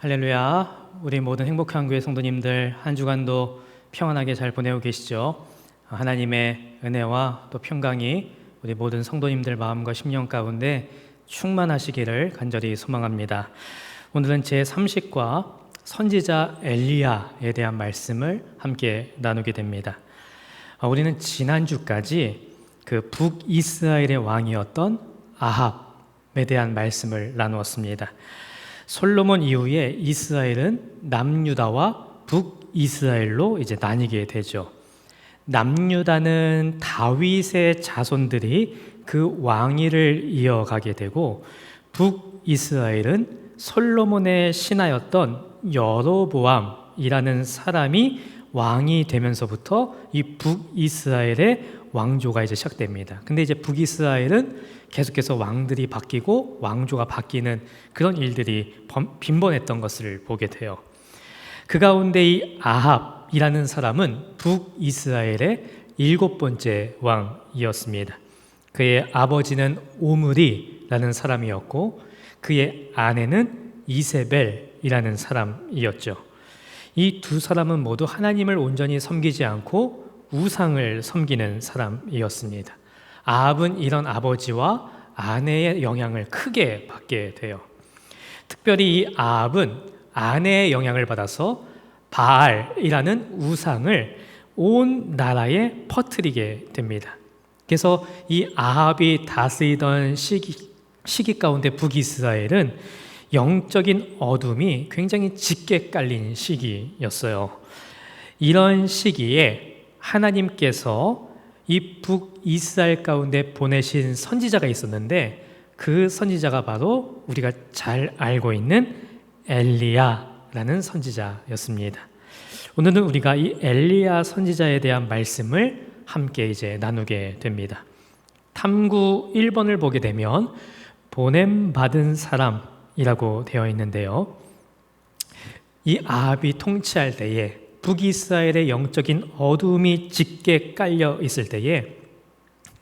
할렐루야. 우리 모든 행복한 교회 성도님들 한 주간도 평안하게 잘 보내고 계시죠? 하나님의 은혜와 또 평강이 우리 모든 성도님들 마음과 심령 가운데 충만하시기를 간절히 소망합니다. 오늘은 제30과 선지자 엘리야에 대한 말씀을 함께 나누게 됩니다. 우리는 지난주까지 그 북이스라엘의 왕이었던 아합에 대한 말씀을 나누었습니다. 솔로몬 이후에 이스라엘은 남유다와 북이스라엘로 이제 나뉘게 되죠. 남유다는 다윗의 자손들이 그 왕위를 이어가게 되고, 북이스라엘은 솔로몬의 신하였던 여로보암이라는 사람이 왕이 되면서부터 이 북이스라엘의 왕조가 이제 시작됩니다. 근데 이제 북이스라엘은 계속해서 왕들이 바뀌고 왕조가 바뀌는 그런 일들이 빈번했던 것을 보게 돼요. 그 가운데 이 아합이라는 사람은 북이스라엘의 7번째 왕이었습니다. 그의 아버지는 오므리라는 사람이었고, 그의 아내는 이세벨이라는 사람이었죠. 이 두 사람은 모두 하나님을 온전히 섬기지 않고 우상을 섬기는 사람이었습니다. 아합은 이런 아버지와 아내의 영향을 크게 받게 돼요. 특별히 이 아합은 아내의 영향을 받아서 바알이라는 우상을 온 나라에 퍼뜨리게 됩니다. 그래서 이 아합이 다스리던 시기 가운데 북이스라엘은 영적인 어둠이 굉장히 짙게 깔린 시기였어요. 이런 시기에 하나님께서 이 북이스라엘 가운데 보내신 선지자가 있었는데, 그 선지자가 바로 우리가 잘 알고 있는 엘리야라는 선지자였습니다. 오늘은 우리가 이 엘리야 선지자에 대한 말씀을 함께 이제 나누게 됩니다. 탐구 1번을 보게 되면 보냄받은 사람이라고 되어 있는데요, 이 아합이 통치할 때에 북이스라엘의 영적인 어둠이 짙게 깔려 있을 때에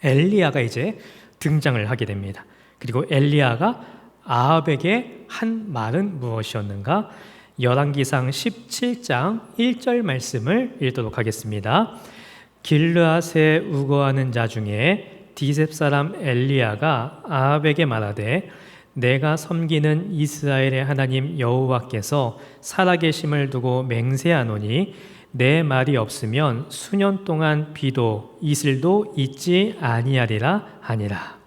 엘리야가 이제 등장을 하게 됩니다. 그리고 엘리야가 아합에게 한 말은 무엇이었는가? 열왕기상 17장 1절 말씀을 읽도록 하겠습니다. 길르앗에 우거하는 자 중에 디셉 사람 엘리야가 아합에게 말하되, 내가 섬기는 이스라엘의 하나님 여호와께서 살아계심을 두고 맹세하노니 내 말이 없으면 수년 동안 비도 이슬도 있지 아니하리라 하니라.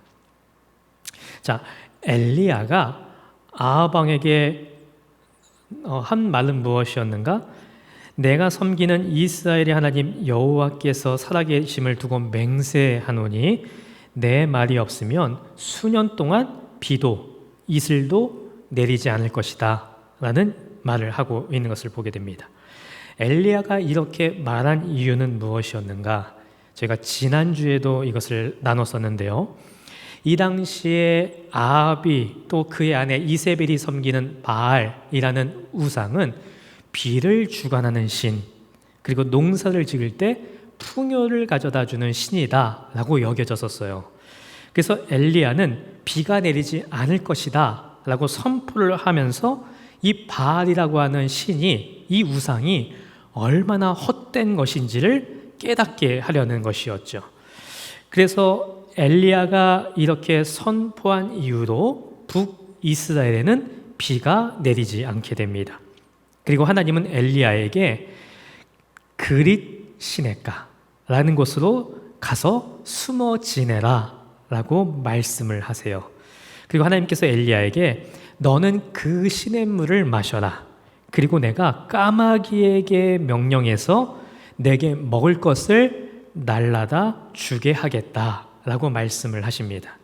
자, 엘리야가 아합 왕에게 한 말은 무엇이었는가? 내가 섬기는 이스라엘의 하나님 여호와께서 살아계심을 두고 맹세하노니 내 말이 없으면 수년 동안 비도 이슬도 내리지 않을 것이다 라는 말을 하고 있는 것을 보게 됩니다. 엘리야가 이렇게 말한 이유는 무엇이었는가? 제가 지난주에도 이것을 나눴었는데요, 이 당시에 아합이 또 그의 아내 이세벨이 섬기는 바알이라는 우상은 비를 주관하는 신, 그리고 농사를 지을 때 풍요를 가져다 주는 신이다 라고 여겨졌었어요. 그래서 엘리야는 비가 내리지 않을 것이다 라고 선포를 하면서 이 바알이라고 하는 신이, 이 우상이 얼마나 헛된 것인지를 깨닫게 하려는 것이었죠. 그래서 엘리야가 이렇게 선포한 이유로 북이스라엘에는 비가 내리지 않게 됩니다. 그리고 하나님은 엘리야에게 그릿 시내가라는 곳으로 가서 숨어 지내라 라고 말씀을 하세요. 그리고 하나님께서 엘리야에게 너는 그 시냇물을 마셔라. 그리고 내가 까마귀에게 명령해서 내게 먹을 것을 날라다 주게 하겠다 라고 말씀을 하십니다.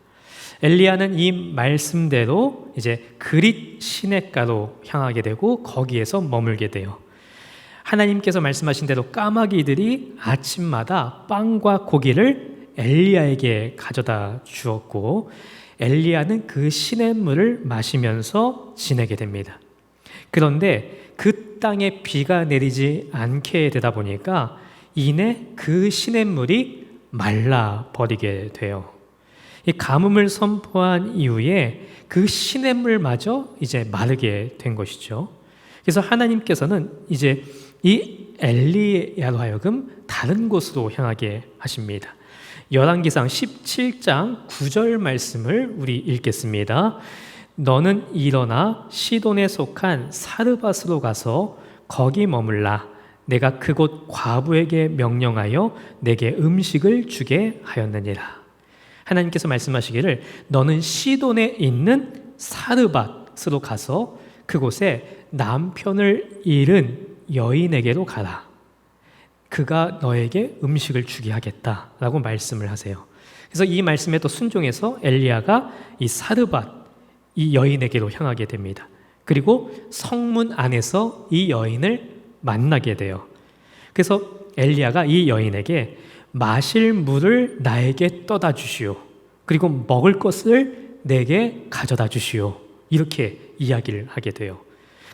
엘리야는 이 말씀대로 이제 그릿 시냇가로 향하게 되고 거기에서 머물게 돼요. 하나님께서 말씀하신 대로 까마귀들이 아침마다 빵과 고기를 엘리야에게 가져다 주었고, 엘리야는 그 시냇물을 마시면서 지내게 됩니다. 그런데 그 땅에 비가 내리지 않게 되다 보니까 이내 그 시냇물이 말라버리게 돼요. 이 가뭄을 선포한 이후에 그 시냇물마저 이제 마르게 된 것이죠. 그래서 하나님께서는 이제 이 엘리야로 하여금 다른 곳으로 향하게 하십니다. 열왕기상 17장 9절 말씀을 우리 읽겠습니다. 너는 일어나 시돈에 속한 사르밧으로 가서 거기 머물라. 내가 그곳 과부에게 명령하여 내게 음식을 주게 하였느니라. 하나님께서 말씀하시기를 너는 시돈에 있는 사르밧으로 가서 그곳에 남편을 잃은 여인에게로 가라. 그가 너에게 음식을 주게 하겠다라고 말씀을 하세요. 그래서 이 말씀에 또 순종해서 엘리야가 이 사르밧, 이 여인에게로 향하게 됩니다. 그리고 성문 안에서 이 여인을 만나게 돼요. 그래서 엘리야가 이 여인에게 마실 물을 나에게 떠다 주시오. 그리고 먹을 것을 내게 가져다 주시오. 이렇게 이야기를 하게 돼요.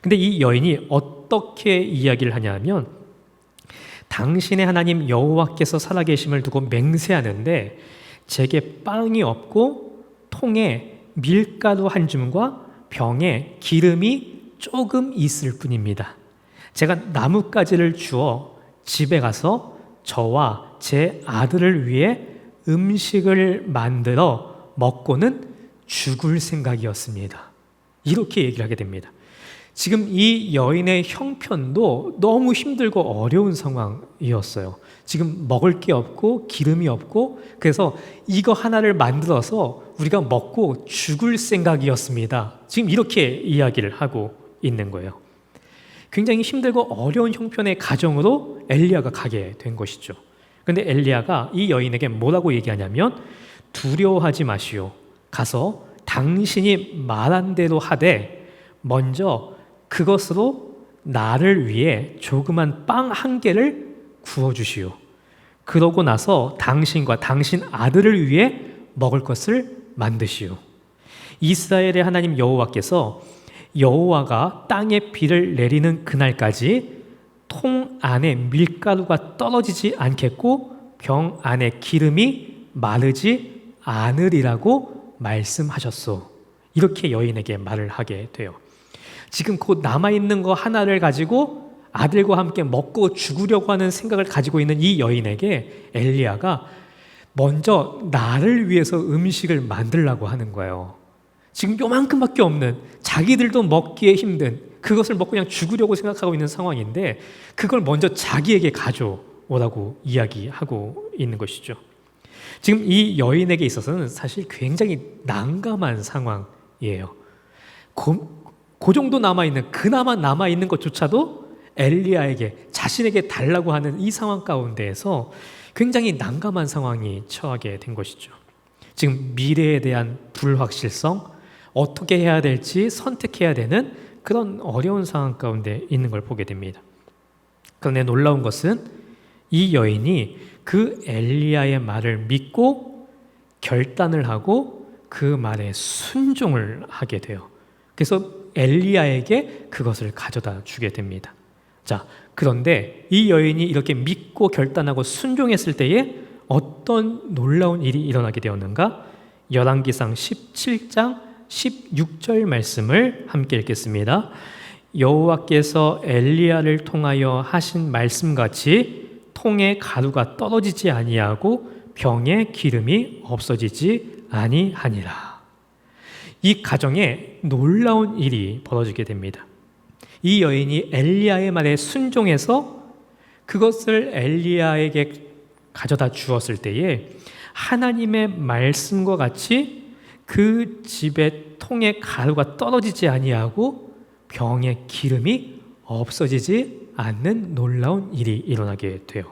근데 이 여인이 어떻게 이야기를 하냐면 당신의 하나님 여호와께서 살아계심을 두고 맹세하는데 제게 빵이 없고 통에 밀가루 한 줌과 병에 기름이 조금 있을 뿐입니다. 제가 나뭇가지를 주어 집에 가서 저와 제 아들을 위해 음식을 만들어 먹고는 죽을 생각이었습니다. 이렇게 얘기를 하게 됩니다. 지금 이 여인의 형편도 너무 힘들고 어려운 상황이었어요. 지금 먹을 게 없고 기름이 없고 그래서 이거 하나를 만들어서 우리가 먹고 죽을 생각이었습니다. 지금 이렇게 이야기를 하고 있는 거예요. 굉장히 힘들고 어려운 형편의 가정으로 엘리야가 가게 된 것이죠. 그런데 엘리야가 이 여인에게 뭐라고 얘기하냐면 두려워하지 마시오. 가서 당신이 말한 대로 하되 먼저 그것으로 나를 위해 조그만 빵 한 개를 구워주시오. 그러고 나서 당신과 당신 아들을 위해 먹을 것을 만드시오. 이스라엘의 하나님 여호와께서 여호와가 땅에 비를 내리는 그날까지 통 안에 밀가루가 떨어지지 않겠고 병 안에 기름이 마르지 않으리라고 말씀하셨소. 이렇게 여인에게 말을 하게 돼요. 지금 곧 남아있는 거 하나를 가지고 아들과 함께 먹고 죽으려고 하는 생각을 가지고 있는 이 여인에게 엘리야가 먼저 나를 위해서 음식을 만들라고 하는 거예요. 지금 요만큼밖에 없는 자기들도 먹기에 힘든 그것을 먹고 그냥 죽으려고 생각하고 있는 상황인데 그걸 먼저 자기에게 가져오라고 이야기하고 있는 것이죠. 지금 이 여인에게 있어서는 사실 굉장히 난감한 상황이에요. 그 정도 남아있는 그나마 남아있는 것조차도 엘리야에게 자신에게 달라고 하는 이 상황 가운데에서 굉장히 난감한 상황이 처하게 된 것이죠. 지금 미래에 대한 불확실성, 어떻게 해야 될지 선택해야 되는 그런 어려운 상황 가운데 있는 걸 보게 됩니다. 그런데 놀라운 것은 이 여인이 그 엘리야의 말을 믿고 결단을 하고 그 말에 순종을 하게 돼요. 그래서 엘리야에게 그것을 가져다 주게 됩니다. 자, 그런데 이 여인이 이렇게 믿고 결단하고 순종했을 때에 어떤 놀라운 일이 일어나게 되었는가? 열왕기상 17장 16절 말씀을 함께 읽겠습니다. 여호와께서 엘리야를 통하여 하신 말씀같이 통에 가루가 떨어지지 아니하고 병에 기름이 없어지지 아니하니라. 이 가정에 놀라운 일이 벌어지게 됩니다. 이 여인이 엘리야의 말에 순종해서 그것을 엘리야에게 가져다 주었을 때에 하나님의 말씀과 같이 그 집에 통에 가루가 떨어지지 아니하고 병에 기름이 없어지지 않는 놀라운 일이 일어나게 돼요.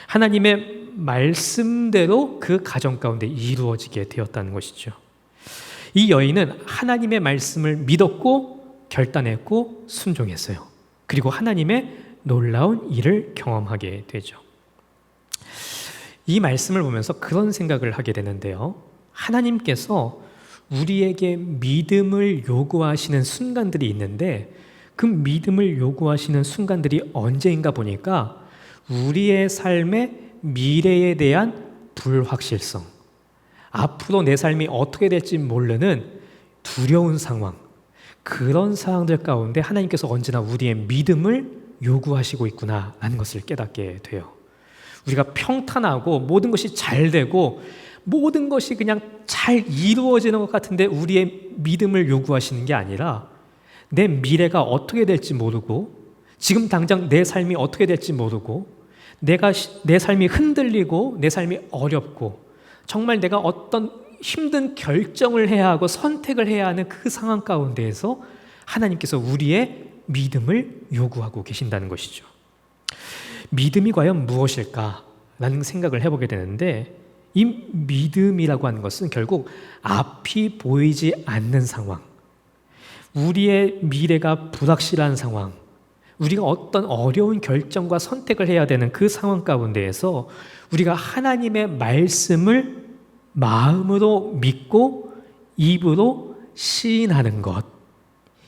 하나님의 말씀대로 그 가정 가운데 이루어지게 되었다는 것이죠. 이 여인은 하나님의 말씀을 믿었고 결단했고 순종했어요. 그리고 하나님의 놀라운 일을 경험하게 되죠. 이 말씀을 보면서 그런 생각을 하게 되는데요. 하나님께서 우리에게 믿음을 요구하시는 순간들이 있는데 그 믿음을 요구하시는 순간들이 언제인가 보니까 우리의 삶의 미래에 대한 불확실성, 앞으로 내 삶이 어떻게 될지 모르는 두려운 상황, 그런 상황들 가운데 하나님께서 언제나 우리의 믿음을 요구하시고 있구나라는 것을 깨닫게 돼요. 우리가 평탄하고 모든 것이 잘 되고 모든 것이 그냥 잘 이루어지는 것 같은데 우리의 믿음을 요구하시는 게 아니라 내 미래가 어떻게 될지 모르고 지금 당장 내 삶이 어떻게 될지 모르고 내 삶이 흔들리고 내 삶이 어렵고 정말 내가 어떤 힘든 결정을 해야 하고 선택을 해야 하는 그 상황 가운데에서 하나님께서 우리의 믿음을 요구하고 계신다는 것이죠. 믿음이 과연 무엇일까라는 생각을 해보게 되는데 이 믿음이라고 하는 것은 결국 앞이 보이지 않는 상황, 우리의 미래가 불확실한 상황, 우리가 어떤 어려운 결정과 선택을 해야 되는 그 상황 가운데에서 우리가 하나님의 말씀을 마음으로 믿고 입으로 시인하는 것,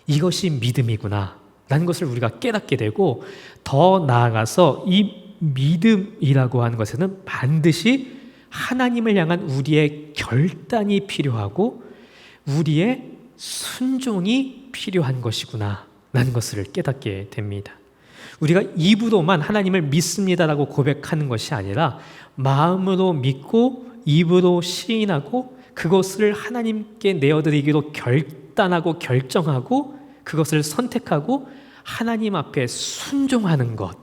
이것이 믿음이구나 라는 것을 우리가 깨닫게 되고 더 나아가서 이 믿음이라고 하는 것에는 반드시 하나님을 향한 우리의 결단이 필요하고 우리의 순종이 필요한 것이구나 라는 것을 깨닫게 됩니다. 우리가 입으로만 하나님을 믿습니다라고 고백하는 것이 아니라 마음으로 믿고 입으로 시인하고 그것을 하나님께 내어드리기로 결단하고 결정하고 그것을 선택하고 하나님 앞에 순종하는 것,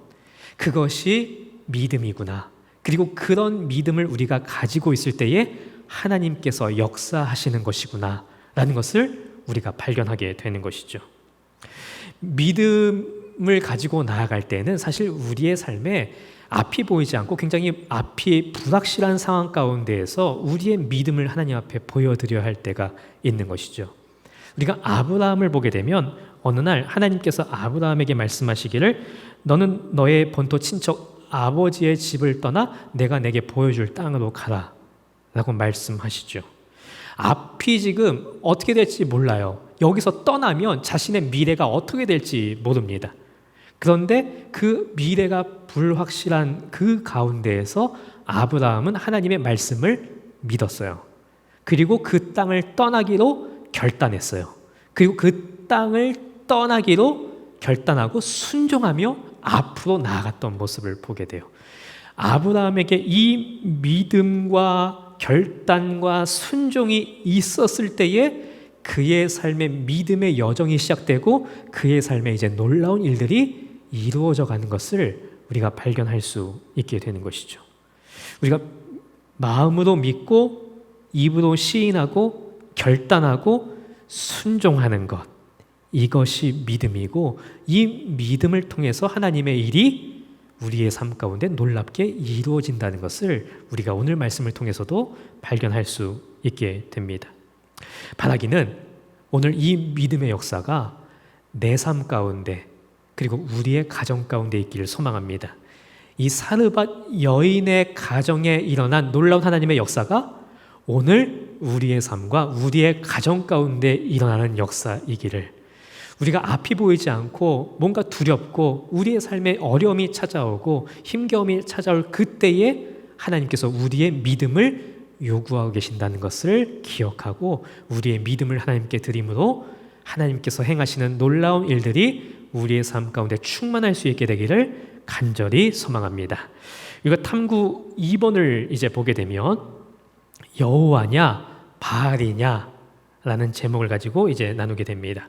그것이 믿음이구나. 그리고 그런 믿음을 우리가 가지고 있을 때에 하나님께서 역사하시는 것이구나 라는 것을 우리가 발견하게 되는 것이죠. 믿음을 가지고 나아갈 때는 사실 우리의 삶에 앞이 보이지 않고 굉장히 앞이 불확실한 상황 가운데에서 우리의 믿음을 하나님 앞에 보여드려야 할 때가 있는 것이죠. 우리가 아브라함을 보게 되면 어느 날 하나님께서 아브라함에게 말씀하시기를 너는 너의 본토 친척 아버지의 집을 떠나 내가 내게 보여줄 땅으로 가라 라고 말씀하시죠. 앞이 지금 어떻게 될지 몰라요. 여기서 떠나면 자신의 미래가 어떻게 될지 모릅니다. 그런데 그 미래가 불확실한 그 가운데에서 아브라함은 하나님의 말씀을 믿었어요. 그리고 그 땅을 떠나기로 결단했어요. 그리고 그 땅을 떠나기로 결단하고 순종하며 앞으로 나아갔던 모습을 보게 돼요. 아브라함에게 이 믿음과 결단과 순종이 있었을 때에 그의 삶의 믿음의 여정이 시작되고 그의 삶에 이제 놀라운 일들이 이루어져 가는 것을 우리가 발견할 수 있게 되는 것이죠. 우리가 마음으로 믿고 입으로 시인하고 결단하고 순종하는 것, 이것이 믿음이고 이 믿음을 통해서 하나님의 일이 우리의 삶 가운데 놀랍게 이루어진다는 것을 우리가 오늘 말씀을 통해서도 발견할 수 있게 됩니다. 바라기는 오늘 이 믿음의 역사가 내 삶 가운데 그리고 우리의 가정 가운데 있기를 소망합니다. 이 사르밧 여인의 가정에 일어난 놀라운 하나님의 역사가 오늘 우리의 삶과 우리의 가정 가운데 일어나는 역사이기를, 우리가 앞이 보이지 않고 뭔가 두렵고 우리의 삶에 어려움이 찾아오고 힘겨움이 찾아올 그때에 하나님께서 우리의 믿음을 요구하고 계신다는 것을 기억하고 우리의 믿음을 하나님께 드림으로 하나님께서 행하시는 놀라운 일들이 우리의 삶 가운데 충만할 수 있게 되기를 간절히 소망합니다. 이거 탐구 2번을 이제 보게 되면 여호와냐 바알이냐 라는 제목을 가지고 이제 나누게 됩니다.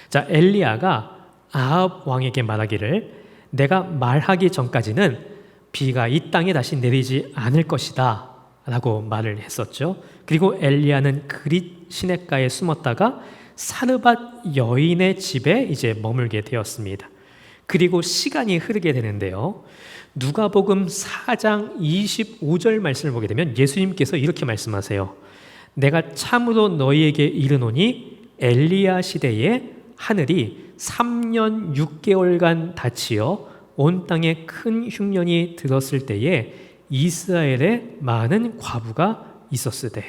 자, 엘리야가 아합 왕에게 말하기를 내가 말하기 전까지는 비가 이 땅에 다시 내리지 않을 것이다 라고 말을 했었죠. 그리고 엘리야는 그릿 시냇가에 숨었다가 사르밧 여인의 집에 이제 머물게 되었습니다. 그리고 시간이 흐르게 되는데요. 누가복음 4장 25절 말씀을 보게 되면 예수님께서 이렇게 말씀하세요. 내가 참으로 너희에게 이르노니 엘리야 시대에 하늘이 3년 6개월간 닫히어 온 땅에 큰 흉년이 들었을 때에 이스라엘에 많은 과부가 있었으되.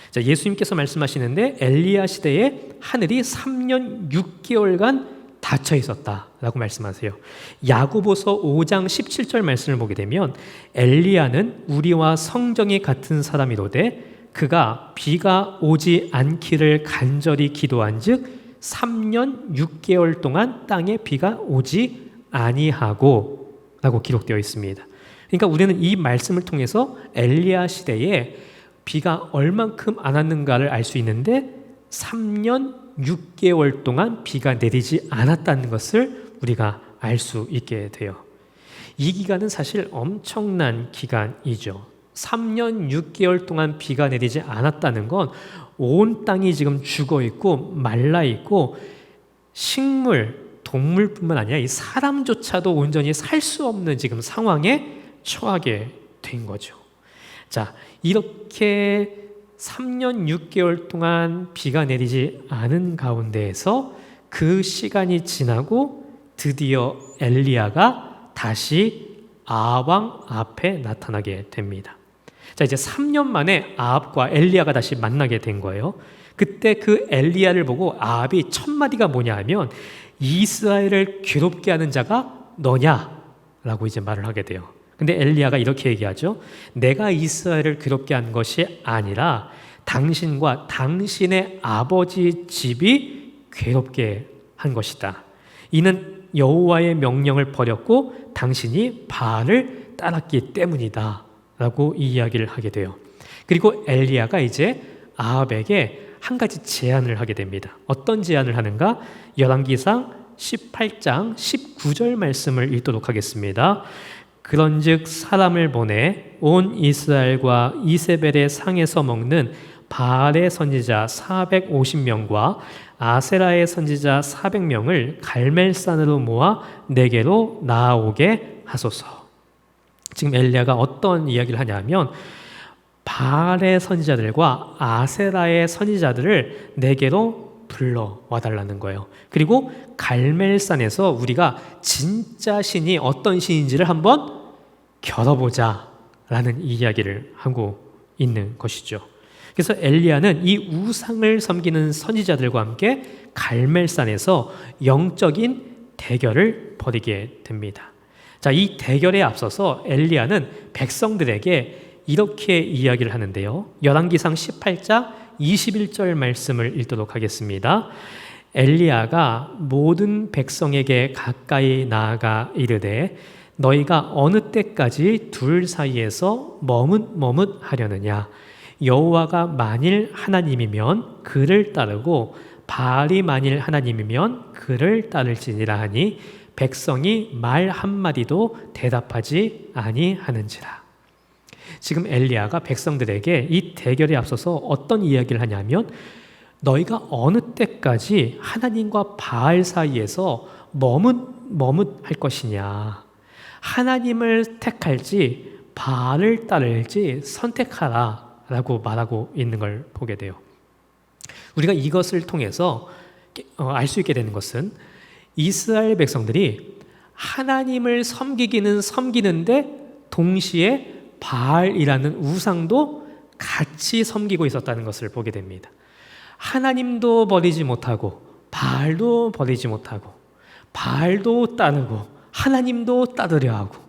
자, 예수님께서 말씀하시는데 엘리야 시대에 하늘이 3년 6개월간 닫혀 있었다라고 말씀하세요. 야고보서 5장 17절 말씀을 보게 되면 엘리야는 우리와 성정이 같은 사람이로되 그가 비가 오지 않기를 간절히 기도한즉 3년 6개월 동안 땅에 비가 오지 아니하고 라고 기록되어 있습니다. 그러니까 우리는 이 말씀을 통해서 엘리야 시대에 비가 얼만큼 안 왔는가를 알 수 있는데 3년 6개월 동안 비가 내리지 않았다는 것을 우리가 알 수 있게 돼요. 이 기간은 사실 엄청난 기간이죠. 3년 6개월 동안 비가 내리지 않았다는 건 온 땅이 지금 죽어 있고 말라 있고 식물, 동물뿐만 아니라 이 사람조차도 온전히 살 수 없는 지금 상황에 처하게 된 거죠. 자, 이렇게 3년 6개월 동안 비가 내리지 않은 가운데에서 그 시간이 지나고 드디어 엘리야가 다시 아합 왕 앞에 나타나게 됩니다. 자, 이제 3년 만에 아합과 엘리야가 다시 만나게 된 거예요. 그때 그 엘리야를 보고 아합이 첫 마디가 뭐냐 하면 이스라엘을 괴롭게 하는 자가 너냐라고 이제 말을 하게 돼요. 근데 엘리야가 이렇게 얘기하죠. 내가 이스라엘을 괴롭게 한 것이 아니라 당신과 당신의 아버지 집이 괴롭게 한 것이다. 이는 여호와의 명령을 버렸고 당신이 바알을 따랐기 때문이다 라고 이야기를 하게 돼요. 그리고 엘리야가 이제 아합에게 한 가지 제안을 하게 됩니다. 어떤 제안을 하는가? 열왕기상 18장 19절 말씀을 읽도록 하겠습니다. 그런즉 사람을 보내 온 이스라엘과 이세벨의 상에서 먹는 바알의 선지자 450명과 아세라의 선지자 400명을 갈멜산으로 모아 내게로 나아오게 하소서. 지금 엘리야가 어떤 이야기를 하냐면 바알의 선지자들과 아세라의 선지자들을 내게로 불러와 달라는 거예요. 그리고 갈멜산에서 우리가 진짜 신이 어떤 신인지를 한번 겨뤄보자 라는 이야기를 하고 있는 것이죠. 그래서 엘리야는 이 우상을 섬기는 선지자들과 함께 갈멜산에서 영적인 대결을 벌이게 됩니다. 자, 이 대결에 앞서서 엘리야는 백성들에게 이렇게 이야기를 하는데요. 열왕기상 18장 21절 말씀을 읽도록 하겠습니다. 엘리야가 모든 백성에게 가까이 나아가 이르되 너희가 어느 때까지 둘 사이에서 머뭇머뭇하려느냐. 여호와가 만일 하나님이면 그를 따르고 바알이 만일 하나님이면 그를 따를지니라 하니 백성이 말 한마디도 대답하지 아니하는지라. 지금 엘리야가 백성들에게 이 대결에 앞서서 어떤 이야기를 하냐면 너희가 어느 때까지 하나님과 바알 사이에서 머뭇할 것이냐. 하나님을 택할지 바알을 따를지 선택하라 라고 말하고 있는 걸 보게 돼요. 우리가 이것을 통해서 알 수 있게 되는 것은 이스라엘 백성들이 하나님을 섬기기는 섬기는데 동시에 바알이라는 우상도 같이 섬기고 있었다는 것을 보게 됩니다. 하나님도 버리지 못하고 바알도 버리지 못하고 바알도 따르고 하나님도 따르려 하고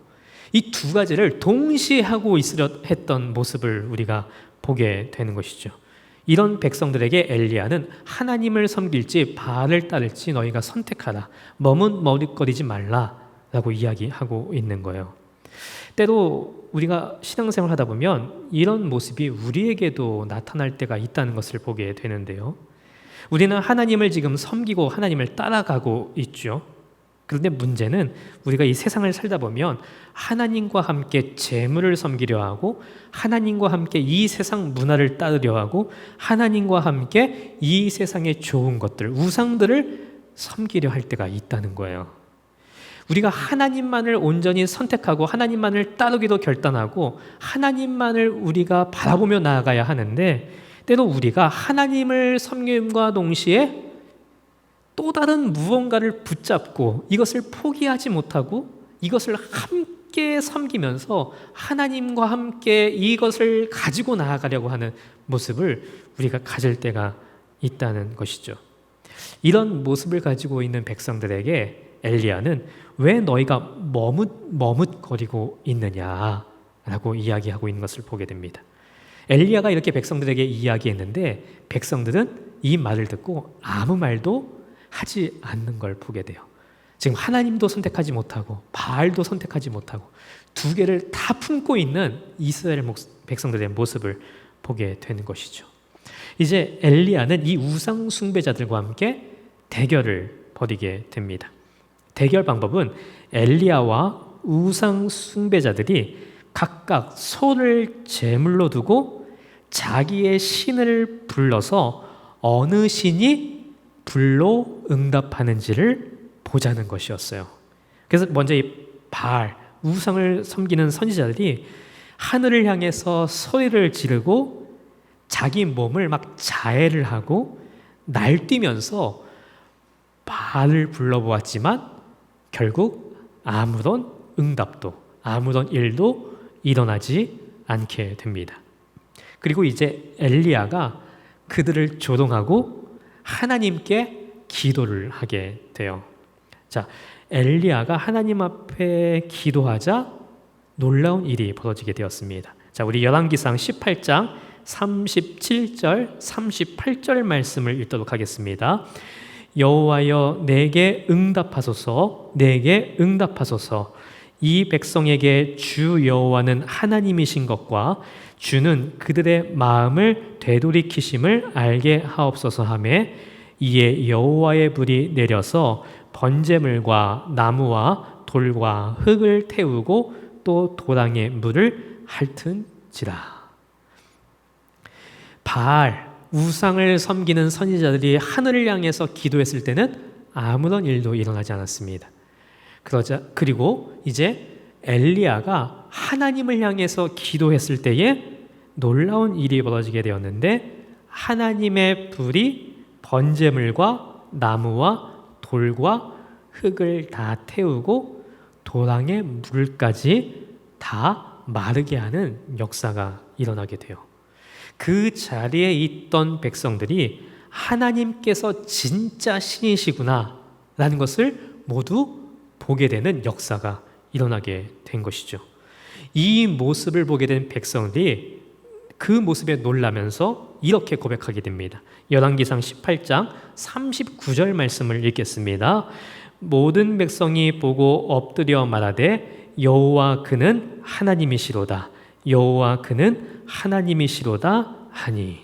이 두 가지를 동시에 하고 있으려 했던 모습을 우리가 보게 되는 것이죠. 이런 백성들에게 엘리야는 하나님을 섬길지 바알을 따를지 너희가 선택하라. 머뭇거리지 말라라고 이야기하고 있는 거예요. 때로 우리가 신앙생활을 하다 보면 이런 모습이 우리에게도 나타날 때가 있다는 것을 보게 되는데요. 우리는 하나님을 지금 섬기고 하나님을 따라가고 있죠. 그런데 문제는 우리가 이 세상을 살다 보면 하나님과 함께 재물을 섬기려 하고 하나님과 함께 이 세상 문화를 따르려 하고 하나님과 함께 이 세상의 좋은 것들, 우상들을 섬기려 할 때가 있다는 거예요. 우리가 하나님만을 온전히 선택하고 하나님만을 따르기도 결단하고 하나님만을 우리가 바라보며 나아가야 하는데 때로 우리가 하나님을 섬김과 동시에 또 다른 무언가를 붙잡고 이것을 포기하지 못하고 이것을 함께 섬기면서 하나님과 함께 이것을 가지고 나아가려고 하는 모습을 우리가 가질 때가 있다는 것이죠. 이런 모습을 가지고 있는 백성들에게 엘리야는 왜 너희가 머뭇거리고 있느냐라고 이야기하고 있는 것을 보게 됩니다. 엘리야가 이렇게 백성들에게 이야기했는데 백성들은 이 말을 듣고 아무 말도 하지 않는 걸 보게 돼요. 지금 하나님도 선택하지 못하고 바알도 선택하지 못하고 두 개를 다 품고 있는 이스라엘 백성들의 모습을 보게 되는 것이죠. 이제 엘리야는 이 우상 숭배자들과 함께 대결을 벌이게 됩니다. 대결 방법은 엘리야와 우상 숭배자들이 각각 소를 제물로 두고 자기의 신을 불러서 어느 신이 불로 응답하는지를 보자는 것이었어요. 그래서 먼저 이 바알, 우상을 섬기는 선지자들이 하늘을 향해서 소리를 지르고 자기 몸을 막 자해를 하고 날뛰면서 바알을 불러보았지만 결국 아무런 응답도 아무런 일도 일어나지 않게 됩니다. 그리고 이제 엘리야가 그들을 조롱하고 하나님께 기도를 하게 돼요. 자, 엘리야가 하나님 앞에 기도하자 놀라운 일이 벌어지게 되었습니다. 자, 우리 열왕기상 18장 37절, 38절 말씀을 읽도록 하겠습니다. 여호와여 내게 응답하소서, 내게 응답하소서. 이 백성에게 주 여호와는 하나님이신 것과 주는 그들의 마음을 되돌이키심을 알게 하옵소서 하며 이에 여호와의 불이 내려서 번제물과 나무와 돌과 흙을 태우고 또 도랑의 물을 핥은지라. 바알, 우상을 섬기는 선지자들이 하늘을 향해서 기도했을 때는 아무런 일도 일어나지 않았습니다. 그리고 이제 엘리야가 하나님을 향해서 기도했을 때에 놀라운 일이 벌어지게 되었는데 하나님의 불이 번제물과 나무와 돌과 흙을 다 태우고 도랑의 물까지 다 마르게 하는 역사가 일어나게 돼요. 그 자리에 있던 백성들이 하나님께서 진짜 신이시구나 라는 것을 모두 보게 되는 역사가 일어나게 된 것이죠. 이 모습을 보게 된 백성들이 그 모습에 놀라면서 이렇게 고백하게 됩니다. 열왕기상 18장 39절 말씀을 읽겠습니다. 모든 백성이 보고 엎드려 말하되 여호와 그는 하나님이시로다. 여호와 그는 하나님이시로다 하니.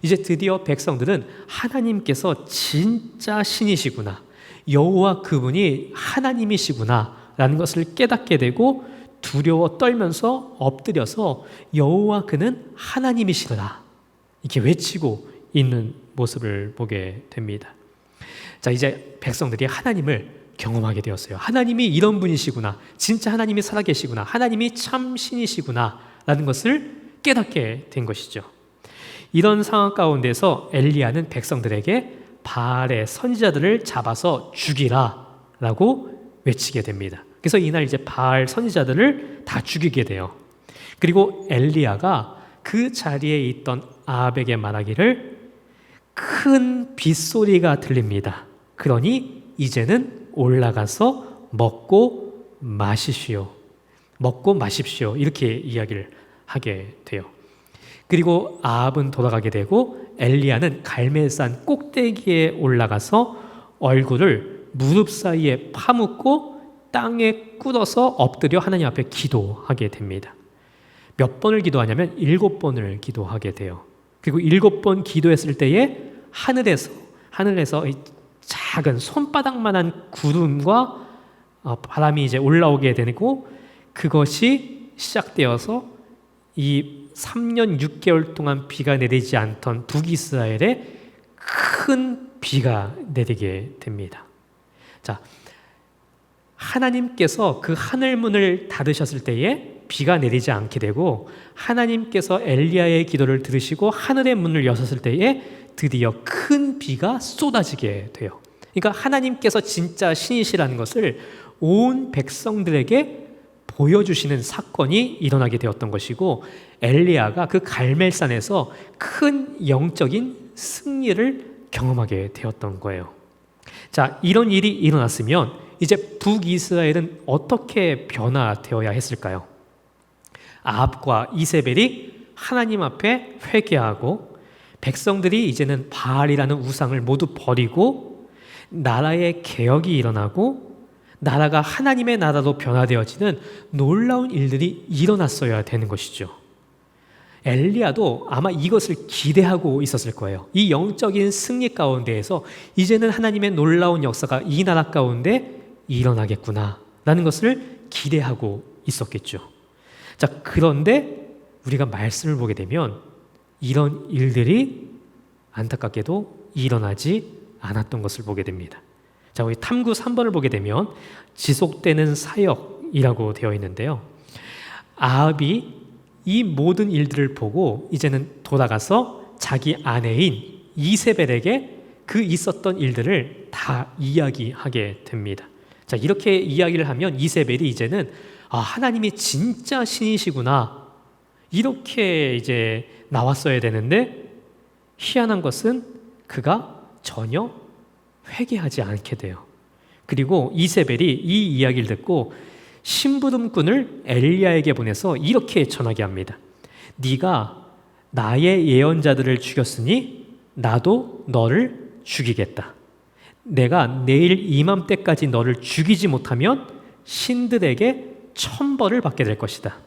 이제 드디어 백성들은 하나님께서 진짜 신이시구나, 여호와 그분이 하나님이시구나 라는 것을 깨닫게 되고 두려워 떨면서 엎드려서 여호와 그는 하나님이시로다 이렇게 외치고 있는 모습을 보게 됩니다. 자, 이제 백성들이 하나님을 경험하게 되었어요. 하나님이 이런 분이시구나, 진짜 하나님이 살아계시구나, 하나님이 참 신이시구나 라는 것을 깨닫게 된 것이죠. 이런 상황 가운데서 엘리야는 백성들에게 바알의 선지자들을 잡아서 죽이라 라고 외치게 됩니다. 그래서 이날 이제 바알 선지자들을 다 죽이게 돼요. 그리고 엘리야가 그 자리에 있던 아합에게 말하기를 큰 빗소리가 들립니다. 그러니 이제는 올라가서 먹고 마십시오. 먹고 마십시오. 이렇게 이야기를 하게 돼요. 그리고 아합은 돌아가게 되고 엘리야는 갈멜산 꼭대기에 올라가서 얼굴을 무릎 사이에 파묻고 땅에 꿇어서 엎드려 하나님 앞에 기도하게 됩니다. 몇 번을 기도하냐면 7번을 기도하게 돼요. 그리고 7번 기도했을 때에 하늘에서 작은 손바닥만한 구름과 바람이 이제 올라오게 되고 그것이 시작되어서 이 3년 6개월 동안 비가 내리지 않던 북이스라엘에 큰 비가 내리게 됩니다. 자, 하나님께서 그 하늘 문을 닫으셨을 때에 비가 내리지 않게 되고 하나님께서 엘리야의 기도를 들으시고 하늘의 문을 여셨을 때에 드디어 큰 비가 쏟아지게 돼요. 그러니까 하나님께서 진짜 신이시라는 것을 온 백성들에게 보여주시는 사건이 일어나게 되었던 것이고 엘리야가 그 갈멜산에서 큰 영적인 승리를 경험하게 되었던 거예요. 자, 이런 일이 일어났으면 이제 북이스라엘은 어떻게 변화되어야 했을까요? 아합과 이세벨이 하나님 앞에 회개하고 백성들이 이제는 바알이라는 우상을 모두 버리고 나라의 개혁이 일어나고 나라가 하나님의 나라로 변화되어지는 놀라운 일들이 일어났어야 되는 것이죠. 엘리야도 아마 이것을 기대하고 있었을 거예요. 이 영적인 승리 가운데에서 이제는 하나님의 놀라운 역사가 이 나라 가운데 일어나겠구나 라는 것을 기대하고 있었겠죠. 자, 그런데 우리가 말씀을 보게 되면 이런 일들이 안타깝게도 일어나지 않았던 것을 보게 됩니다. 자, 우리 탐구 3번을 보게 되면 지속되는 사역이라고 되어 있는데요. 아합이 이 모든 일들을 보고 이제는 돌아가서 자기 아내인 이세벨에게 그 있었던 일들을 다 이야기하게 됩니다. 자, 이렇게 이야기를 하면 이세벨이 이제는 하나님이 진짜 신이시구나 이렇게 이제 나왔어야 되는데 희한한 것은 그가 전혀 회개하지 않게 돼요. 그리고 이세벨이 이 이야기를 듣고 심부름꾼을 엘리야에게 보내서 이렇게 전하게 합니다. 네가 나의 예언자들을 죽였으니 나도 너를 죽이겠다. 내가 내일 이맘때까지 너를 죽이지 못하면 신들에게 천벌을 받게 될 것이다.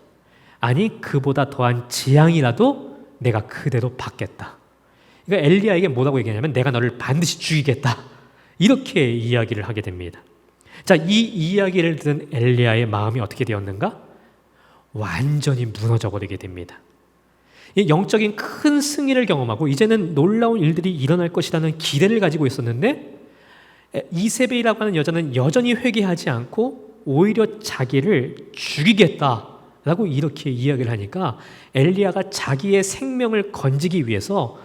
아니 그보다 더한 재앙이라도 내가 그대로 받겠다. 그러니까 엘리야에게 뭐라고 얘기하냐면 내가 너를 반드시 죽이겠다. 이렇게 이야기를 하게 됩니다. 자, 이 이야기를 들은 엘리야의 마음이 어떻게 되었는가? 완전히 무너져 버리게 됩니다. 영적인 큰 승리를 경험하고 이제는 놀라운 일들이 일어날 것이라는 기대를 가지고 있었는데 이세벨이라고 하는 여자는 여전히 회개하지 않고 오히려 자기를 죽이겠다라고 이렇게 이야기를 하니까 엘리야가 자기의 생명을 건지기 위해서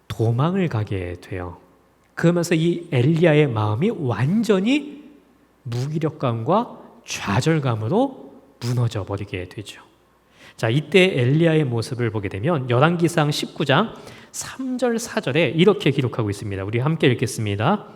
도망을 가게 돼요. 그러면서 이 엘리야의 마음이 완전히 무기력감과 좌절감으로 무너져 버리게 되죠. 자, 이때 엘리야의 모습을 보게 되면 열왕기상 19장 3절 4절에 이렇게 기록하고 있습니다. 우리 함께 읽겠습니다.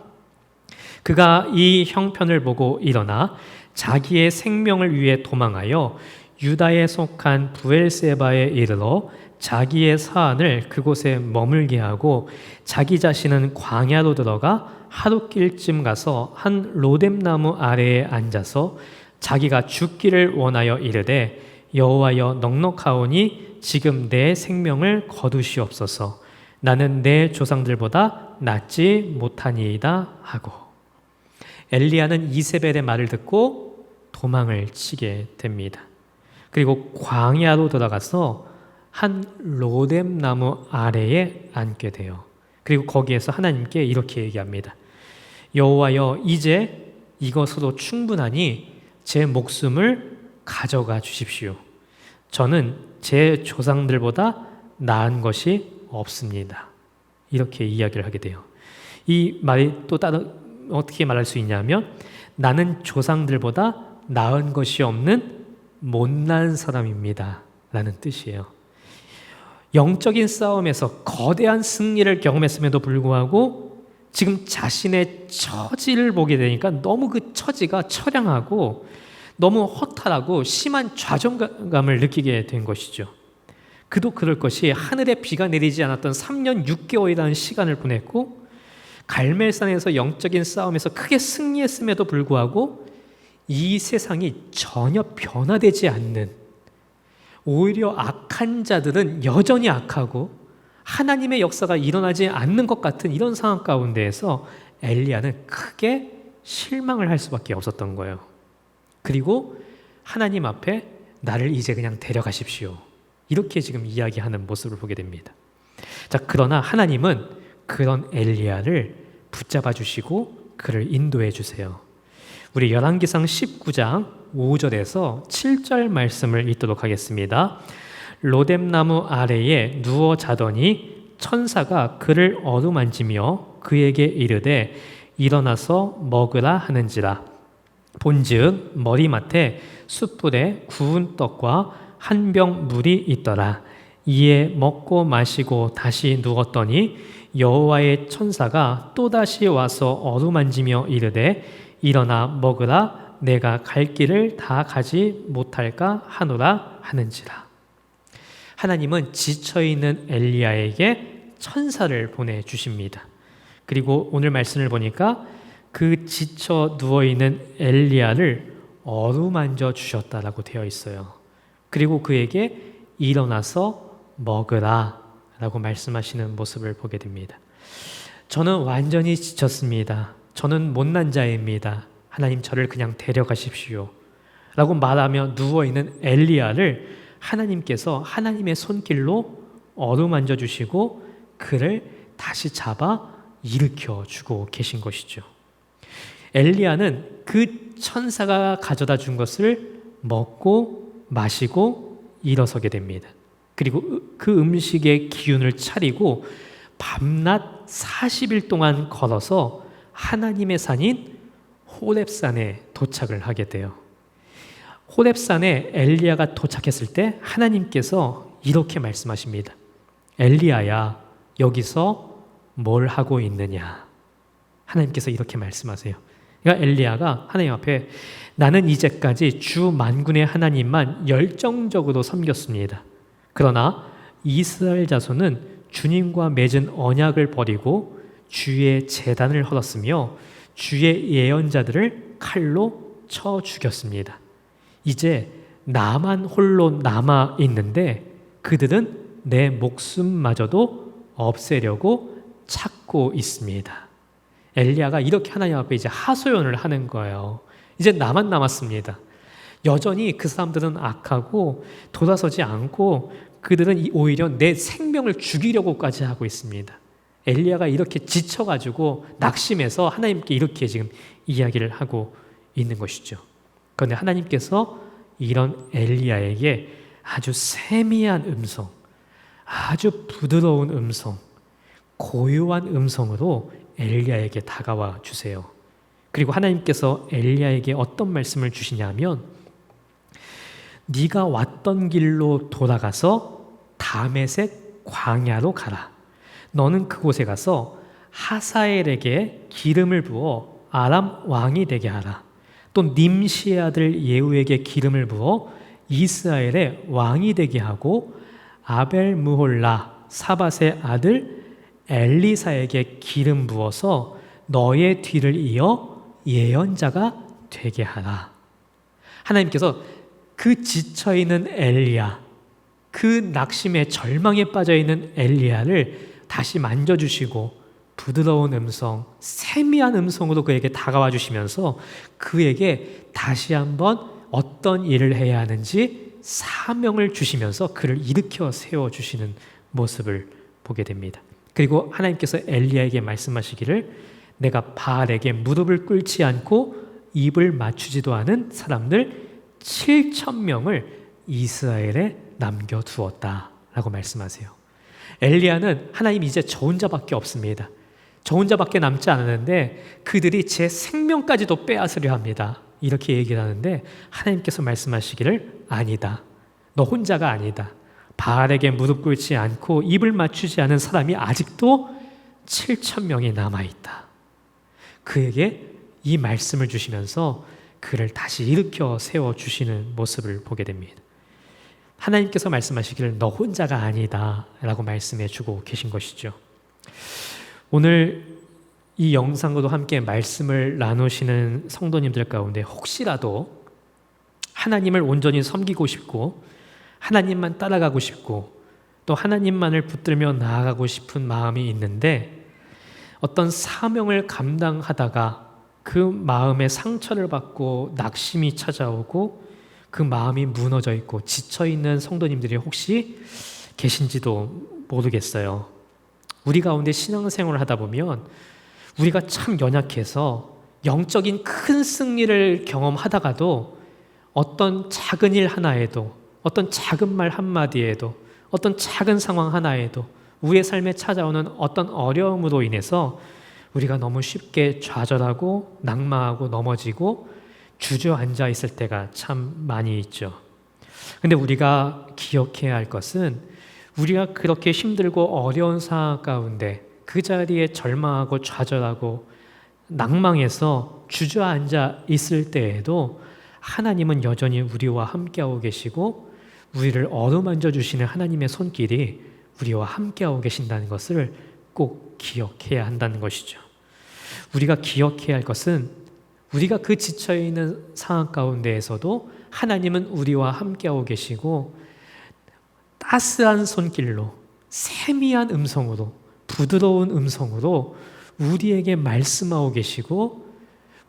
그가 이 형편을 보고 일어나 자기의 생명을 위해 도망하여 유다에 속한 브엘세바에 이르러 자기의 사안을 그곳에 머물게 하고 자기 자신은 광야로 들어가 하룻길쯤 가서 한 로뎀나무 아래에 앉아서 자기가 죽기를 원하여 이르되 여호와여 넉넉하오니 지금 내 생명을 거두시옵소서. 나는 내 조상들보다 낫지 못하니이다 하고. 엘리야는 이세벨의 말을 듣고 도망을 치게 됩니다. 그리고 광야로 들어가서 한 로뎀나무 아래에 앉게 돼요. 그리고 거기에서 하나님께 이렇게 얘기합니다. 여호와여 이제 이것으로 충분하니 제 목숨을 가져가 주십시오. 저는 제 조상들보다 나은 것이 없습니다. 이렇게 이야기를 하게 돼요. 이 말이 또 다른 어떻게 말할 수 있냐면 나는 조상들보다 나은 것이 없는 못난 사람입니다 라는 뜻이에요. 영적인 싸움에서 거대한 승리를 경험했음에도 불구하고 지금 자신의 처지를 보게 되니까 너무 그 처지가 처량하고 너무 허탈하고 심한 좌절감을 느끼게 된 것이죠. 그도 그럴 것이 하늘에 비가 내리지 않았던 3년 6개월이라는 시간을 보냈고 갈멜산에서 영적인 싸움에서 크게 승리했음에도 불구하고 이 세상이 전혀 변화되지 않는, 오히려 악한 자들은 여전히 악하고 하나님의 역사가 일어나지 않는 것 같은 이런 상황 가운데에서 엘리야는 크게 실망을 할 수밖에 없었던 거예요. 그리고 하나님 앞에 나를 이제 그냥 데려가십시오, 이렇게 지금 이야기하는 모습을 보게 됩니다. 자, 그러나 하나님은 그런 엘리야를 붙잡아 주시고 그를 인도해 주세요. 우리 열왕기상 19장 5절에서 7절 말씀을 읽도록 하겠습니다. 로뎀나무 아래에 누워 자더니 천사가 그를 어루만지며 그에게 이르되 일어나서 먹으라 하는지라. 본즉 머리맡에 숯불에 구운 떡과 한 병 물이 있더라. 이에 먹고 마시고 다시 누웠더니 여호와의 천사가 또다시 와서 어루만지며 이르되 일어나 먹으라. 내가 갈 길을 다 가지 못할까 하노라 하는지라. 하나님은 지쳐있는 엘리야에게 천사를 보내주십니다. 그리고 오늘 말씀을 보니까 그 지쳐 누워있는 엘리야를 어루만져 주셨다라고 되어 있어요. 그리고 그에게 일어나서 먹으라 라고 말씀하시는 모습을 보게 됩니다. 저는 완전히 지쳤습니다. 저는 못난 자입니다. 하나님 저를 그냥 데려가십시오 라고 말하며 누워있는 엘리야를 하나님께서 하나님의 손길로 어루만져 주시고 그를 다시 잡아 일으켜 주고 계신 것이죠. 엘리야는 그 천사가 가져다 준 것을 먹고 마시고 일어서게 됩니다. 그리고 그 음식의 기운을 차리고 밤낮 40일 동안 걸어서 하나님의 산인 호렙산에 도착을 하게 돼요. 호렙산에 엘리야가 도착했을 때 하나님께서 이렇게 말씀하십니다. 엘리야야, 여기서 뭘 하고 있느냐? 하나님께서 이렇게 말씀하세요. 그러니까 엘리야가 하나님 앞에 나는 이제까지 주 만군의 하나님만 열정적으로 섬겼습니다. 그러나 이스라엘 자손은 주님과 맺은 언약을 버리고 주의 제단을 헐었으며 주의 예언자들을 칼로 쳐 죽였습니다. 이제 나만 홀로 남아 있는데 그들은 내 목숨마저도 없애려고 찾고 있습니다. 엘리야가 이렇게 하나님 앞에 이제 하소연을 하는 거예요. 이제 나만 남았습니다. 여전히 그 사람들은 악하고 돌아서지 않고 그들은 오히려 내 생명을 죽이려고까지 하고 있습니다. 엘리야가 이렇게 지쳐가지고 낙심해서 하나님께 이렇게 지금 이야기를 하고 있는 것이죠. 그런데 하나님께서 이런 엘리야에게 아주 세미한 음성, 아주 부드러운 음성, 고요한 음성으로 엘리야에게 다가와 주세요. 그리고 하나님께서 엘리야에게 어떤 말씀을 주시냐면 네가 왔던 길로 돌아가서 다메섹 광야로 가라. 너는 그곳에 가서 하사엘에게 기름을 부어 아람 왕이 되게 하라. 또 님시의 아들 예후에게 기름을 부어 이스라엘의 왕이 되게 하고 아벨 무홀라 사밧의 아들 엘리사에게 기름 부어서 너의 뒤를 이어 예언자가 되게 하라. 하나님께서 그 지쳐있는 엘리야, 그 낙심에 절망에 빠져있는 엘리야를 다시 만져주시고 부드러운 음성, 세미한 음성으로 그에게 다가와 주시면서 그에게 다시 한번 어떤 일을 해야 하는지 사명을 주시면서 그를 일으켜 세워주시는 모습을 보게 됩니다. 그리고 하나님께서 엘리야에게 말씀하시기를 내가 바알에게 무릎을 꿇지 않고 입을 맞추지도 않은 사람들 7,000명을 이스라엘에 남겨두었다 라고 말씀하세요. 엘리야는 하나님 이제 저 혼자밖에 없습니다. 저 혼자밖에 남지 않았는데 그들이 제 생명까지도 빼앗으려 합니다. 이렇게 얘기를 하는데 하나님께서 말씀하시기를 아니다. 너 혼자가 아니다. 바알에게 무릎 꿇지 않고 입을 맞추지 않은 사람이 아직도 7,000명이 남아있다. 그에게 이 말씀을 주시면서 그를 다시 일으켜 세워주시는 모습을 보게 됩니다. 하나님께서 말씀하시기를 너 혼자가 아니다 라고 말씀해 주고 계신 것이죠. 오늘 이 영상으로 함께 말씀을 나누시는 성도님들 가운데 혹시라도 하나님을 온전히 섬기고 싶고 하나님만 따라가고 싶고 또 하나님만을 붙들며 나아가고 싶은 마음이 있는데 어떤 사명을 감당하다가 그 마음에 상처를 받고 낙심이 찾아오고 그 마음이 무너져 있고 지쳐 있는 성도님들이 혹시 계신지도 모르겠어요. 우리 가운데 신앙생활을 하다 보면 우리가 참 연약해서 영적인 큰 승리를 경험하다가도 어떤 작은 일 하나에도 어떤 작은 말 한마디에도 어떤 작은 상황 하나에도 우리의 삶에 찾아오는 어떤 어려움으로 인해서 우리가 너무 쉽게 좌절하고 낙마하고 넘어지고 주저앉아 있을 때가 참 많이 있죠. 근데 우리가 기억해야 할 것은 우리가 그렇게 힘들고 어려운 상황 가운데 그 자리에 절망하고 좌절하고 낭망해서 주저앉아 있을 때에도 하나님은 여전히 우리와 함께하고 계시고 우리를 어루만져 주시는 하나님의 손길이 우리와 함께하고 계신다는 것을 꼭 기억해야 한다는 것이죠. 우리가 기억해야 할 것은 우리가 그 지쳐있는 상황 가운데에서도 하나님은 우리와 함께하고 계시고 따스한 손길로 세미한 음성으로 부드러운 음성으로 우리에게 말씀하고 계시고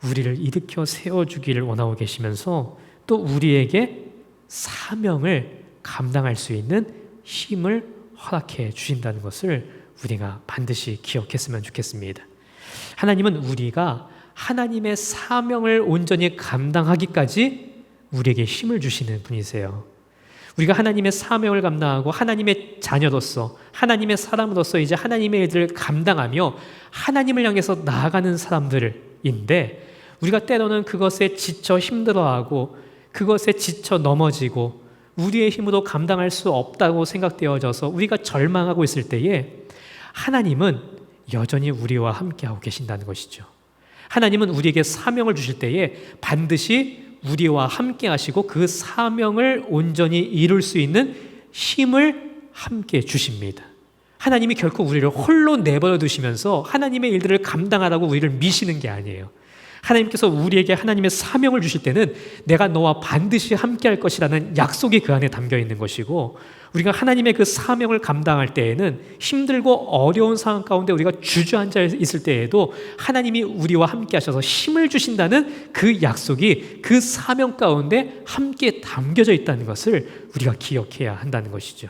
우리를 일으켜 세워주기를 원하고 계시면서 또 우리에게 사명을 감당할 수 있는 힘을 허락해 주신다는 것을 우리가 반드시 기억했으면 좋겠습니다. 하나님은 우리가 하나님의 사명을 온전히 감당하기까지 우리에게 힘을 주시는 분이세요. 우리가 하나님의 사명을 감당하고 하나님의 자녀로서 하나님의 사람으로서 이제 하나님의 일들을 감당하며 하나님을 향해서 나아가는 사람들인데 우리가 때로는 그것에 지쳐 힘들어하고 그것에 지쳐 넘어지고 우리의 힘으로 감당할 수 없다고 생각되어져서 우리가 절망하고 있을 때에 하나님은 여전히 우리와 함께하고 계신다는 것이죠. 하나님은 우리에게 사명을 주실 때에 반드시 우리와 함께 하시고 그 사명을 온전히 이룰 수 있는 힘을 함께 주십니다. 하나님이 결코 우리를 홀로 내버려 두시면서 하나님의 일들을 감당하라고 우리를 미시는 게 아니에요. 하나님께서 우리에게 하나님의 사명을 주실 때는 내가 너와 반드시 함께 할 것이라는 약속이 그 안에 담겨 있는 것이고 우리가 하나님의 그 사명을 감당할 때에는 힘들고 어려운 상황 가운데 우리가 주저앉아 있을 때에도 하나님이 우리와 함께 하셔서 힘을 주신다는 그 약속이 그 사명 가운데 함께 담겨져 있다는 것을 우리가 기억해야 한다는 것이죠.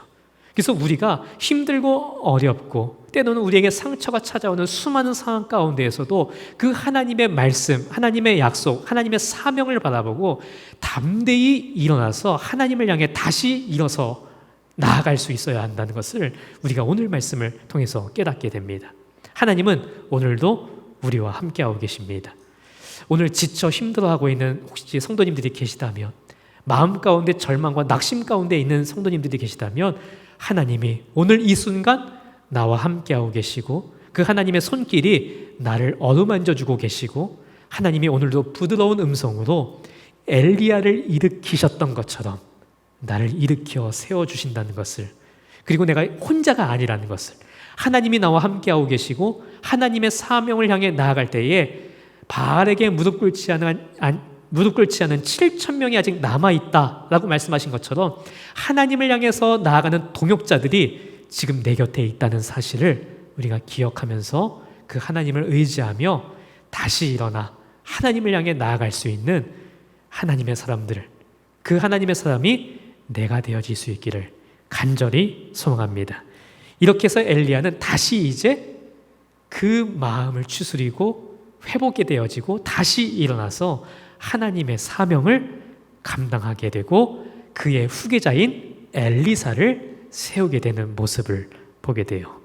그래서 우리가 힘들고 어렵고 때로는 우리에게 상처가 찾아오는 수많은 상황 가운데에서도 그 하나님의 말씀, 하나님의 약속, 하나님의 사명을 바라보고 담대히 일어나서 하나님을 향해 다시 일어서 나아갈 수 있어야 한다는 것을 우리가 오늘 말씀을 통해서 깨닫게 됩니다. 하나님은 오늘도 우리와 함께하고 계십니다. 오늘 지쳐 힘들어하고 있는 혹시 성도님들이 계시다면 마음 가운데 절망과 낙심 가운데 있는 성도님들이 계시다면 하나님이 오늘 이 순간 나와 함께하고 계시고 그 하나님의 손길이 나를 어루만져주고 계시고 하나님이 오늘도 부드러운 음성으로 엘리야를 일으키셨던 것처럼 나를 일으켜 세워주신다는 것을 그리고 내가 혼자가 아니라는 것을 하나님이 나와 함께하고 계시고 하나님의 사명을 향해 나아갈 때에 바알에게 무릎 꿇지 않은 7,000명이 아직 남아있다라고 말씀하신 것처럼 하나님을 향해서 나아가는 동역자들이 지금 내 곁에 있다는 사실을 우리가 기억하면서 그 하나님을 의지하며 다시 일어나 하나님을 향해 나아갈 수 있는 하나님의 사람들, 그 하나님의 사람이 내가 되어질 수 있기를 간절히 소망합니다. 이렇게 해서 엘리야는 다시 이제 그 마음을 추스리고 회복이 되어지고 다시 일어나서 하나님의 사명을 감당하게 되고 그의 후계자인 엘리사를 세우게 되는 모습을 보게 돼요.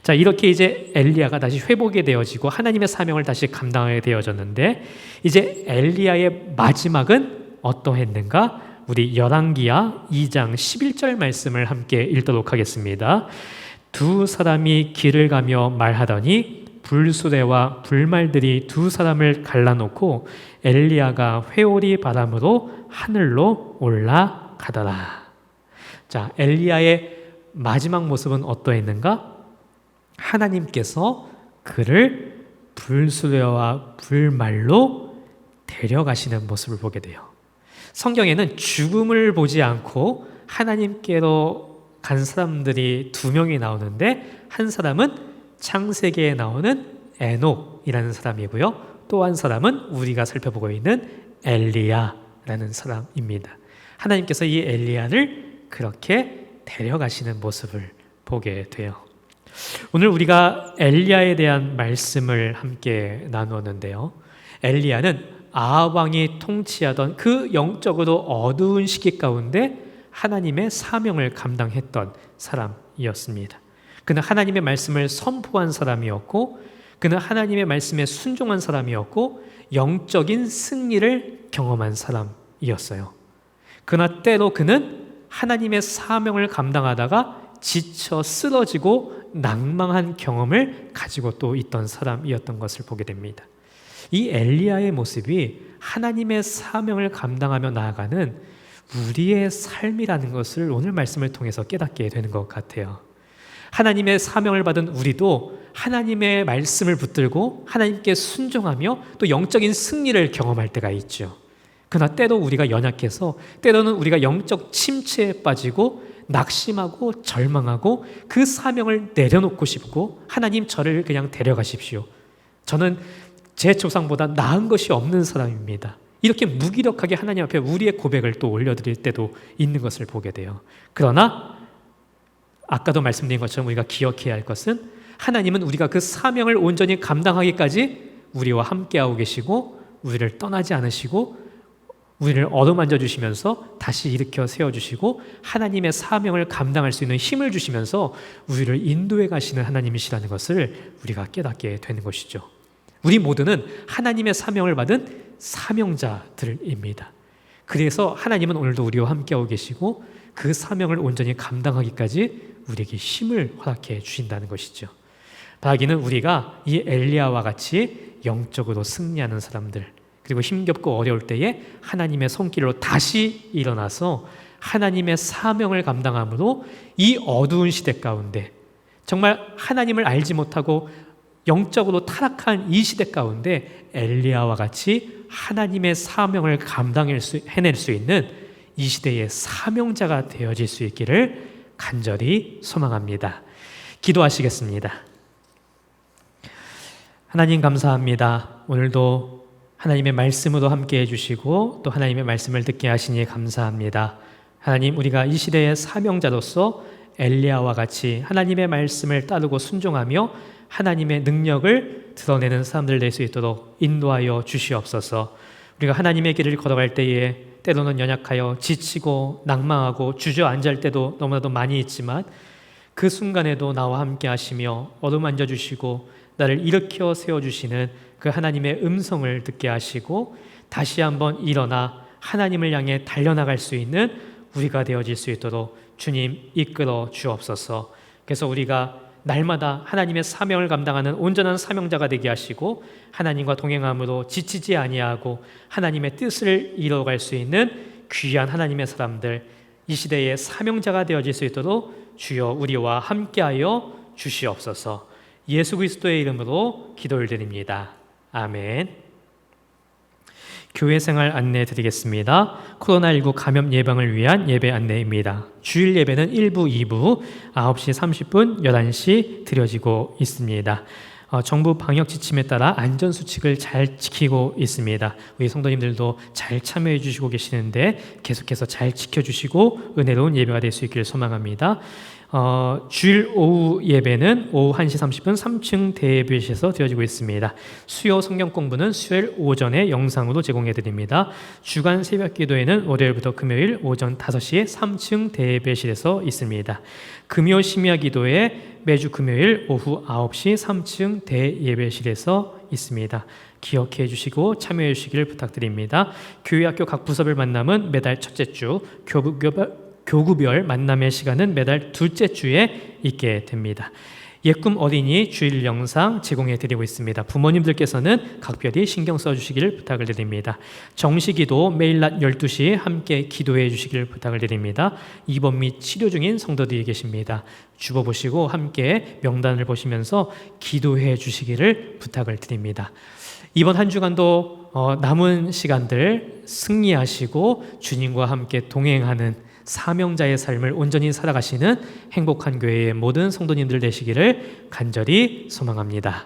자, 이렇게 이제 엘리야가 다시 회복이 되어지고 하나님의 사명을 다시 감당하게 되어졌는데 이제 엘리야의 마지막은 어떠했는가? 우리 열왕기야 2장 11절 말씀을 함께 읽도록 하겠습니다. 두 사람이 길을 가며 말하더니 불수레와 불말들이 두 사람을 갈라놓고 엘리야가 회오리 바람으로 하늘로 올라가더라. 자, 엘리야의 마지막 모습은 어떠했는가? 하나님께서 그를 불수레와 불말로 데려가시는 모습을 보게 돼요. 성경에는 죽음을 보지 않고 하나님께로 간 사람들이 2명이 나오는데 한 사람은 창세기에 나오는 에녹이라는 사람이고요. 또 한 사람은 우리가 살펴보고 있는 엘리야라는 사람입니다. 하나님께서 이 엘리야를 그렇게 데려가시는 모습을 보게 돼요. 오늘 우리가 엘리야에 대한 말씀을 함께 나누었는데요. 엘리야는 아합 왕이 통치하던 그 영적으로 어두운 시기 가운데 하나님의 사명을 감당했던 사람이었습니다. 그는 하나님의 말씀을 선포한 사람이었고 그는 하나님의 말씀에 순종한 사람이었고 영적인 승리를 경험한 사람이었어요. 그러나 때로 그는 하나님의 사명을 감당하다가 지쳐 쓰러지고 낭망한 경험을 가지고 또 있던 사람이었던 것을 보게 됩니다. 이 엘리야의 모습이 하나님의 사명을 감당하며 나아가는 우리의 삶이라는 것을 오늘 말씀을 통해서 깨닫게 되는 것 같아요. 하나님의 사명을 받은 우리도 하나님의 말씀을 붙들고 하나님께 순종하며 또 영적인 승리를 경험할 때가 있죠. 그러나 때로 우리가 연약해서 때로는 우리가 영적 침체에 빠지고 낙심하고 절망하고 그 사명을 내려놓고 싶고 하나님 저를 그냥 데려가십시오. 저는 제 조상보다 나은 것이 없는 사람입니다. 이렇게 무기력하게 하나님 앞에 우리의 고백을 또 올려드릴 때도 있는 것을 보게 돼요. 그러나 아까도 말씀드린 것처럼 우리가 기억해야 할 것은 하나님은 우리가 그 사명을 온전히 감당하기까지 우리와 함께하고 계시고 우리를 떠나지 않으시고 우리를 어루만져 주시면서 다시 일으켜 세워주시고 하나님의 사명을 감당할 수 있는 힘을 주시면서 우리를 인도해 가시는 하나님이시라는 것을 우리가 깨닫게 되는 것이죠. 우리 모두는 하나님의 사명을 받은 사명자들입니다. 그래서 하나님은 오늘도 우리와 함께하고 계시고 그 사명을 온전히 감당하기까지 우리에게 힘을 허락해 주신다는 것이죠. 바라기는 우리가 이 엘리야와 같이 영적으로 승리하는 사람들, 그리고 힘겹고 어려울 때에 하나님의 손길로 다시 일어나서 하나님의 사명을 감당함으로 이 어두운 시대 가운데 정말 하나님을 알지 못하고 영적으로 타락한 이 시대 가운데 엘리야와 같이 하나님의 사명을 해낼 수 있는 이 시대의 사명자가 되어질 수 있기를 간절히 소망합니다. 기도하시겠습니다. 하나님 감사합니다. 오늘도 하나님의 말씀으로 함께해 주시고 또 하나님의 말씀을 듣게 하시니 감사합니다. 하나님, 우리가 이 시대의 사명자로서 엘리야와 같이 하나님의 말씀을 따르고 순종하며 하나님의 능력을 드러내는 사람들 될 수 있도록 인도하여 주시옵소서. 우리가 하나님의 길을 걸어갈 때에 때로는 연약하여 지치고 낭망하고 주저앉을 때도 너무나도 많이 있지만 그 순간에도 나와 함께 하시며 어루만져 주시고 나를 일으켜 세워주시는 그 하나님의 음성을 듣게 하시고 다시 한번 일어나 하나님을 향해 달려나갈 수 있는 우리가 되어질 수 있도록 주님 이끌어 주옵소서. 그래서 우리가 날마다 하나님의 사명을 감당하는 온전한 사명자가 되게 하시고 하나님과 동행함으로 지치지 아니하고 하나님의 뜻을 이뤄갈 수 있는 귀한 하나님의 사람들, 이 시대의 사명자가 되어질 수 있도록 주여 우리와 함께하여 주시옵소서. 예수 그리스도의 이름으로 기도를 드립니다. 아멘. 교회 생활 안내 드리겠습니다. 코로나19 감염 예방을 위한 예배 안내입니다. 주일 예배는 1부, 2부 9시 30분, 11시 드려지고 있습니다. 정부 방역 지침에 따라 안전수칙을 잘 지키고 있습니다. 우리 성도님들도 잘 참여해 주시고 계시는데 계속해서 잘 지켜주시고 은혜로운 예배가 될 수 있기를 소망합니다. 주일 오후 예배는 오후 1시 30분 3층 대회실에서 드려지고 있습니다. 수요 성경 공부는 수요일 오전에 영상으로 제공해 드립니다. 주간 새벽 기도회는 월요일부터 금요일 오전 5시에 3층 대회실에서 있습니다. 금요 심야 기도회 매주 금요일 오후 9시 3층 대예배실에서 있습니다. 기억해 주시고 참여해 주시기를 부탁드립니다. 교회학교 각 부서별 만남은 매달 첫째 주, 교구별 만남의 시간은 매달 둘째 주에 있게 됩니다. 예꿈 어린이 주일 영상 제공해 드리고 있습니다. 부모님들께서는 각별히 신경 써주시기를 부탁을 드립니다. 정시기도 매일 낮 12시에 함께 기도해 주시기를 부탁을 드립니다. 입원 및 치료 중인 성도들이 계십니다. 주보 보시고 함께 명단을 보시면서 기도해 주시기를 부탁을 드립니다. 이번 한 주간도 남은 시간들 승리하시고 주님과 함께 동행하는 사명자의 삶을 온전히 살아가시는 행복한 교회의 모든 성도님들 되시기를 간절히 소망합니다.